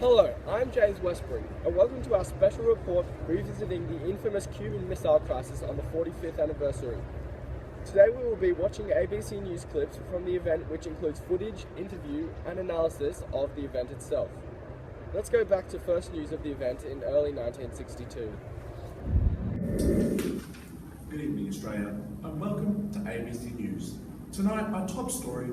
Hello, I'm James Westbury, and welcome to our special report revisiting the infamous Cuban Missile Crisis on the 45th anniversary. Today we will be watching ABC News clips from the event, which includes footage, interview, and analysis of the event itself. Let's go back to first news of the event in early 1962. Good evening, Australia, and welcome to ABC News. Tonight, our top story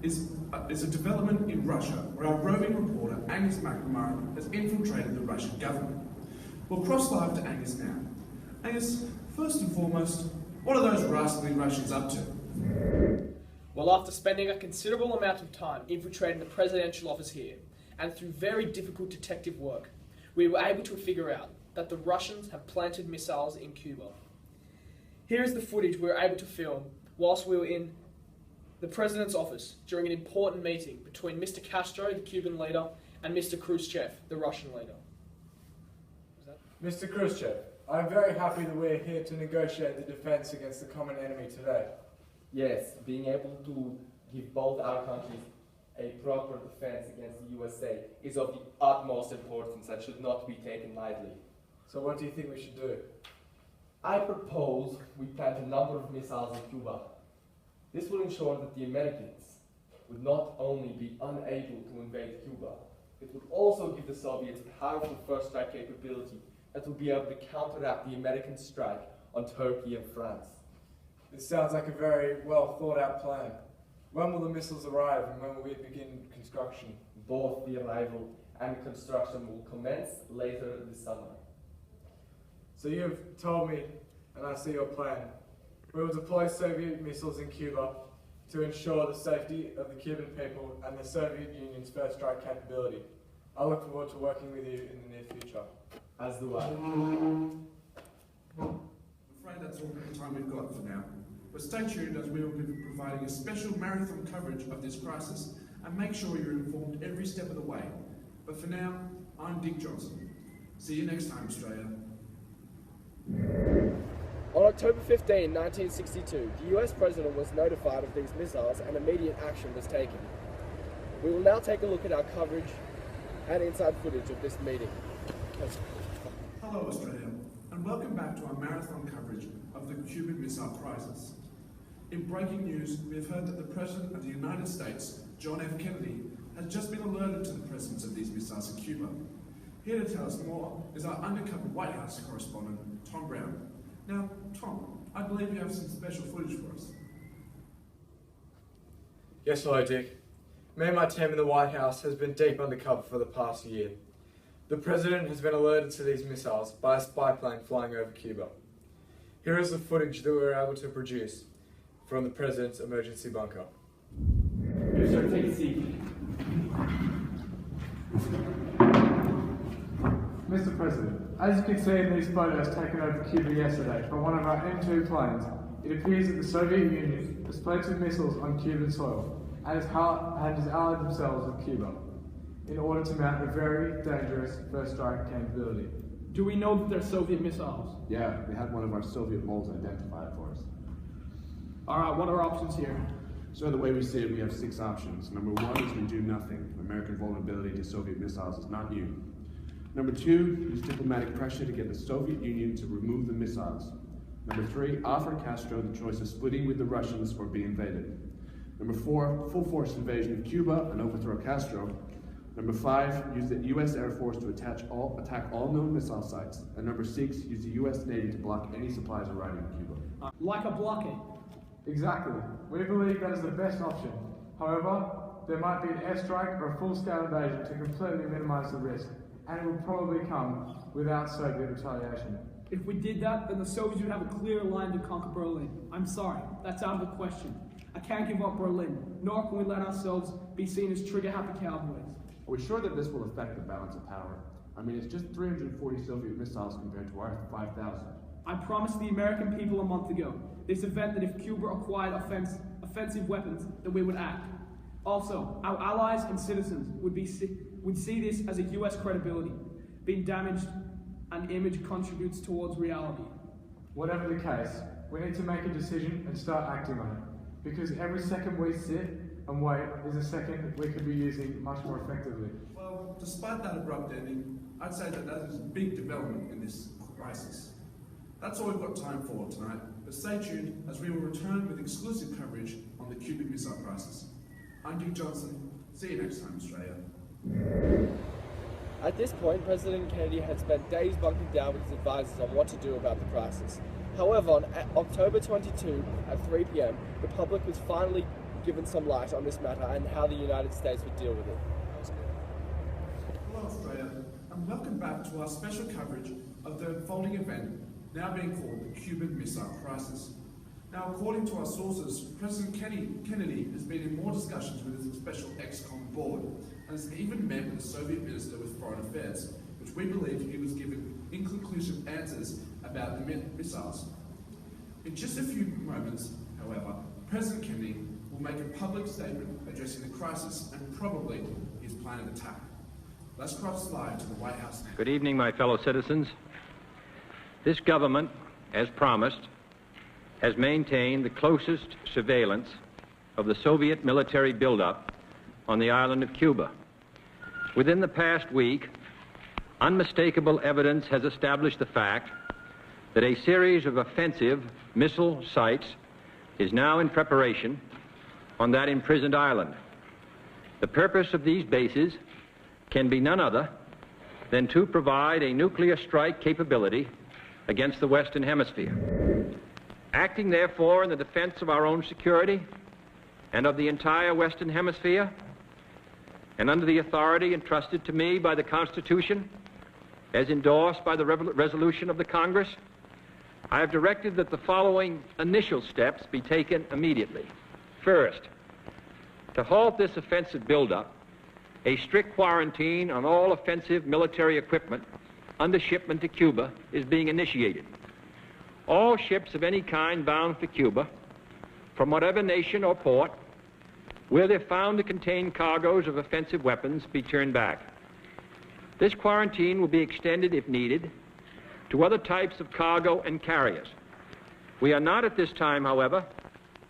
is a development in Russia, where our roving reporter Angus McNamara has infiltrated the Russian government. We'll cross live to Angus now. Angus, first and foremost, what are those rascally Russians up to? Well, after spending a considerable amount of time infiltrating the presidential office here, and through very difficult detective work, we were able to figure out that the Russians have planted missiles in Cuba. Here is the footage we were able to film whilst we were in the president's office during an important meeting between Mr. Castro, the Cuban leader, and Mr. Khrushchev, the Russian leader. Mr. Khrushchev, I'm very happy that we're here to negotiate the defense against the common enemy today. Yes, being able to give both our countries a proper defense against the USA is of the utmost importance and should not be taken lightly. So what do you think we should do? I propose we plant a number of missiles in Cuba. This will ensure that the Americans would not only be unable to invade Cuba, it would also give the Soviets powerful first strike capability that will be able to counteract the American strike on Turkey and France. This sounds like a very well thought out plan. When will the missiles arrive and when will we begin construction? Both the arrival and construction will commence later this summer. So you've told me, and I see your plan. We will deploy Soviet missiles in Cuba to ensure the safety of the Cuban people and the Soviet Union's first strike capability. I look forward to working with you in the near future. As do I. I'm afraid that's all the time we've got for now. But stay tuned, as we will be providing a special marathon coverage of this crisis and make sure you're informed every step of the way. But for now, I'm Dick Johnson. See you next time, Australia. On October 15, 1962, the US President was notified of these missiles and immediate action was taken. We will now take a look at our coverage and inside footage of this meeting. Hello, Australia, and welcome back to our marathon coverage of the Cuban Missile Crisis. In breaking news, we have heard that the President of the United States, John F. Kennedy, has just been alerted to the presence of these missiles in Cuba. Here to tell us more is our undercover White House correspondent, Tom Brown. Now, Tom, I believe you have some special footage for us. Yes, hello, Dick. Me and my team in the White House has been deep undercover for the past year. The President has been alerted to these missiles by a spy plane flying over Cuba. Here is the footage that we were able to produce from the President's emergency bunker. You sir, take a seat. Mr. President, as you can see in these photos taken over Cuba yesterday from one of our M2 planes, it appears that the Soviet Union has planted missiles on Cuban soil and has allied themselves with Cuba in order to mount a very dangerous first strike capability. Do we know that they're Soviet missiles? Yeah, we had one of our Soviet moles identified for us. Alright, what are our options here? So the way we see it, we have 6 options. Number 1 is we do nothing. American vulnerability to Soviet missiles is not new. Number 2, use diplomatic pressure to get the Soviet Union to remove the missiles. Number 3, offer Castro the choice of splitting with the Russians or be invaded. Number 4, full force invasion of Cuba and overthrow Castro. Number 5, use the US Air Force to attack all known missile sites. And number 6, use the US Navy to block any supplies arriving in Cuba. Like a blockade. Exactly. We believe that is the best option. However, there might be an airstrike or a full-scale invasion to completely minimize the risk, and it will probably come without Soviet retaliation. If we did that, then the Soviets would have a clear line to conquer Berlin. I'm sorry, that's out of the question. I can't give up Berlin, nor can we let ourselves be seen as trigger-happy cowboys. Are we sure that this will affect the balance of power? I mean, it's just 340 Soviet missiles compared to our 5,000. I promised the American people a month ago, this event, that if Cuba acquired offensive weapons, that we would act. Also, our allies and citizens would see this as a US credibility being damaged, and image contributes towards reality. Whatever the case, we need to make a decision and start acting on it, because every second we sit, and wait is a second we could be using much more effectively. Well, despite that abrupt ending, I'd say that is a big development in this crisis. That's all we've got time for tonight, but stay tuned as we will return with exclusive coverage on the Cuban Missile Crisis. I'm Dick Johnson. See you next time, Australia. At this point, President Kennedy had spent days bunking down with his advisors on what to do about the crisis. However, on October 22 at 3 p.m, the public was finally given some light on this matter and how the United States would deal with it. Hello, Australia, and welcome back to our special coverage of the unfolding event now being called the Cuban Missile Crisis. Now, according to our sources, President Kennedy has been in more discussions with his special ex-com board and has even met with the Soviet Minister with Foreign Affairs, which we believe he was given inconclusive answers about the missiles. In just a few moments, however, President Kennedy will make a public statement addressing the crisis and probably his plan of attack. Let's cross live to the White House now. Good evening, my fellow citizens. This government, as promised, has maintained the closest surveillance of the Soviet military buildup on the island of Cuba. Within the past week, unmistakable evidence has established the fact that a series of offensive missile sites is now in preparation on that imprisoned island. The purpose of these bases can be none other than to provide a nuclear strike capability against the Western Hemisphere. Acting, therefore, in the defense of our own security and of the entire Western Hemisphere, and under the authority entrusted to me by the Constitution, as endorsed by the resolution of the Congress, I have directed that the following initial steps be taken immediately. First, to halt this offensive buildup, a strict quarantine on all offensive military equipment under shipment to Cuba is being initiated. All ships of any kind bound for Cuba, from whatever nation or port, where they're found to contain cargoes of offensive weapons, be turned back. This quarantine will be extended, if needed, to other types of cargo and carriers. We are not at this time, however,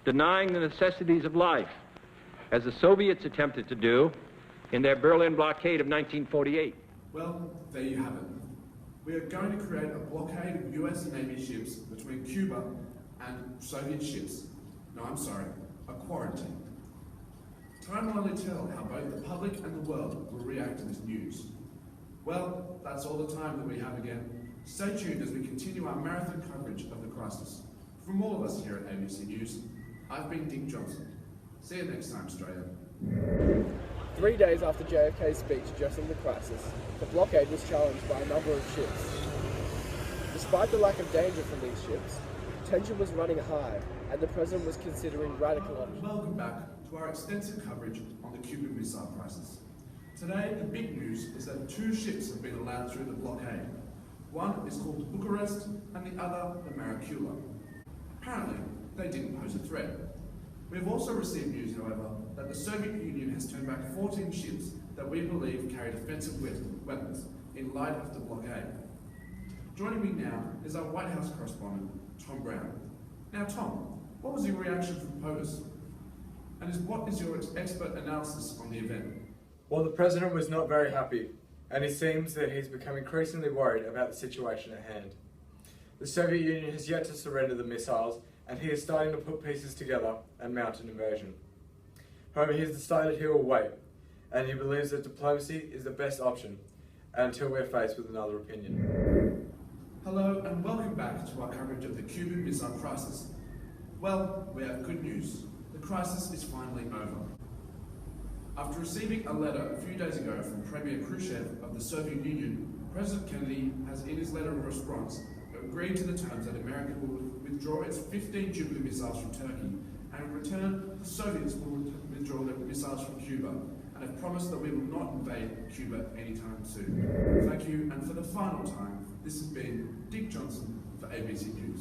denying the necessities of life, as the Soviets attempted to do in their Berlin blockade of 1948. Well, there you have it. We are going to create a blockade of US Navy ships between Cuba and Soviet ships. No, I'm sorry, a quarantine. Time will only tell how both the public and the world will react to this news. Well, that's all the time that we have again. Stay tuned as we continue our marathon coverage of the crisis. From all of us here at ABC News, I've been Dick Johnson. See you next time, Australia. 3 days after JFK's speech addressing the crisis, the blockade was challenged by a number of ships. Despite the lack of danger from these ships, tension was running high, and the President was considering radical options. Welcome back to our extensive coverage on the Cuban Missile Crisis. Today, the big news is that 2 ships have been allowed through the blockade. One is called the Bucharest, and the other the Maracula. Apparently, they didn't pose a threat. We have also received news, however, that the Soviet Union has turned back 14 ships that we believe carried offensive weapons in light of the blockade. Joining me now is our White House correspondent, Tom Brown. Now, Tom, what was your reaction from POTUS? And what is your expert analysis on the event? Well, the President was not very happy, and it seems that he's become increasingly worried about the situation at hand. The Soviet Union has yet to surrender the missiles, and he is starting to put pieces together and mount an invasion. However, he has decided he will wait, and he believes that diplomacy is the best option until we're faced with another opinion. Hello, and welcome back to our coverage of the Cuban Missile Crisis. Well, we have good news. The crisis is finally over. After receiving a letter a few days ago from Premier Khrushchev of the Soviet Union, President Kennedy has in his letter of response agreed to the terms that America will withdraw its 15 Jupiter missiles from Turkey, and in return, the Soviets will withdraw their missiles from Cuba, and have promised that we will not invade Cuba anytime soon. Thank you, and for the final time, this has been Dick Johnson for ABC News.